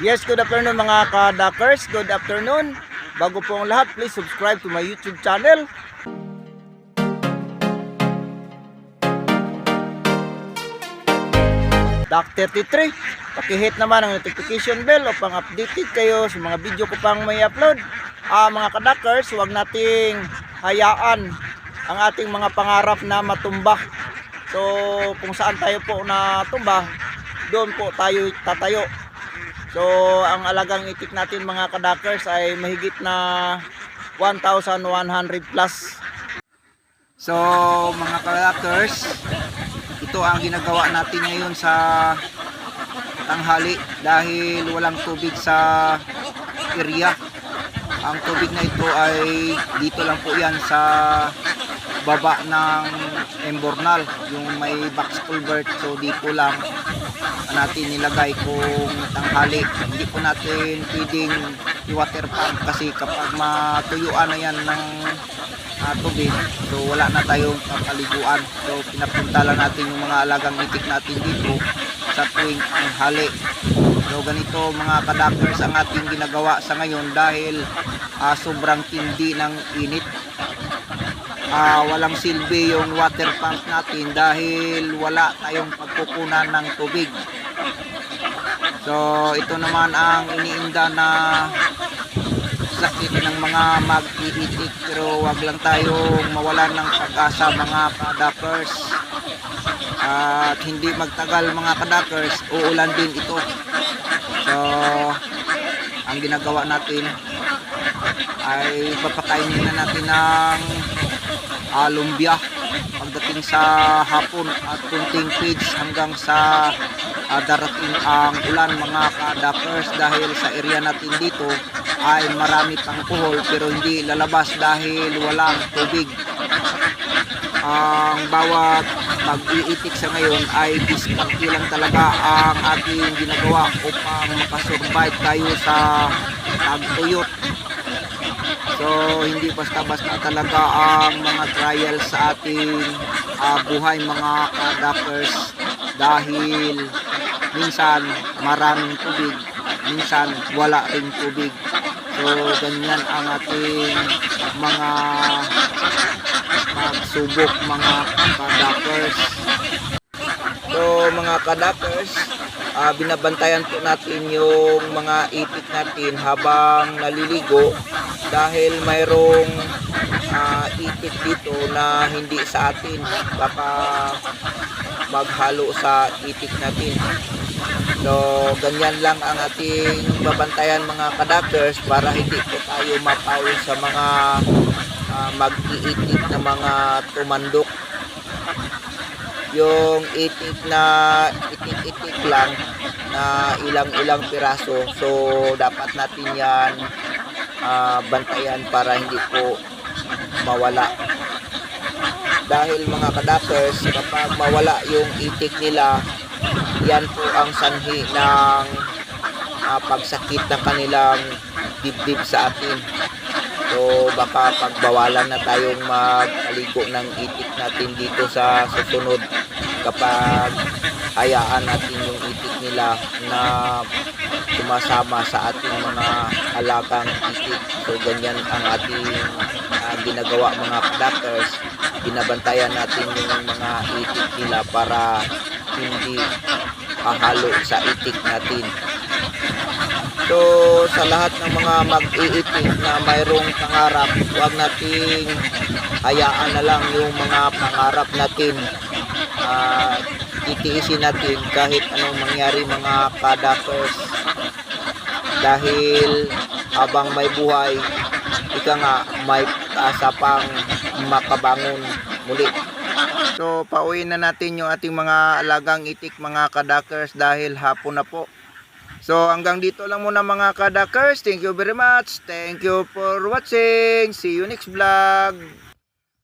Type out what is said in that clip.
Yes, good afternoon mga ka-duckers. Good afternoon. Bago po ang lahat, please subscribe to my YouTube channel. Duck 33. Paki-hit naman ang notification bell upang updated kayo sa mga video ko pang may upload. Mga ka-duckers, huwag nating hayaan ang ating mga pangarap na matumba. So, kung saan tayo po natumba, doon po tayo tatayo. So, ang alagang itik natin mga ka-duckers ay mahigit na 1,100 plus. So, mga ka-duckers, ito ang ginagawa natin ngayon sa tanghali dahil walang tubig sa area. Ang tubig na ito ay dito lang po yan sa baba ng Embornal, yung may box culvert. So dito lang natin nilagay kung tanghali. Hindi po natin pwedeng i-water pump kasi kapag matuyuan na yan ng tubig, so wala na tayong kapaliguan. So pinapunta lang natin yung mga alagang itik natin dito sa tuwing tanghali. So ganito mga ka-duckers ang ating ginagawa sa ngayon dahil sobrang tindi ng init. Walang silbi yung water pump natin dahil wala tayong pagkukunan ng tubig. So ito naman ang iniinda na sakit ng mga mag-iitik, pero wag lang tayong mawalan ng pag-asa mga ka-duckers. At hindi magtagal mga ka-duckers, uulan din ito. So ang ginagawa natin ay papakainin na natin ng lumbia pagdating sa hapon at kunting feeds hanggang sa darating ang ulan mga ka-duckers, dahil sa area natin dito ay marami pang kuhol pero hindi lalabas dahil walang tubig. Ang bawat mag-iitik sa ngayon ay diskarte lang talaga ang ating ginagawa upang makasurvive tayo sa tagtuyot. So hindi basta-basta talaga ang mga trials sa ating buhay mga ka-duckers, dahil minsan maraming tubig, minsan wala ring tubig. So ganyan ang ating mga pagsubok mga ka-duckers. So mga ka-duckers, binabantayan po natin yung mga itik natin habang naliligo dahil mayroong itik dito na hindi sa atin, baka maghalo sa itik natin. So ganyan lang ang ating babantayan mga ka-duckers para hindi po tayo mapaw sa mga mag-iitik na mga tumandok. Yung itik na itik-itik lang na ilang-ilang piraso, so dapat natin yan bantayan para hindi po mawala. Dahil mga ka-duckers, kapag mawala yung itik nila, yan po ang sanhi ng pagsakit ng kanilang dibdib sa atin. So baka pagbawalan na tayong magpaligo ng itik natin dito sa susunod kapag hayaan natin yung itik nila na sumasama sa ating mga alagang itik. So ganyan ang ating ginagawa mga ka-duckers. Binabantayan natin yung mga itik nila para hindi halo sa itik natin. So sa lahat ng mga mag-iitik na mayroong pangarap, huwag nating hayaan na lang yung mga pangarap natin. Titiisin natin kahit anong mangyari mga ka-duckers, dahil habang may buhay, ika nga may asa pang makabangon muli. So pauwi na natin yung ating mga alagang itik mga ka-duckers dahil hapon na po. So hanggang dito lang muna mga ka-duckers. Thank you very much. Thank you for watching. See you next vlog.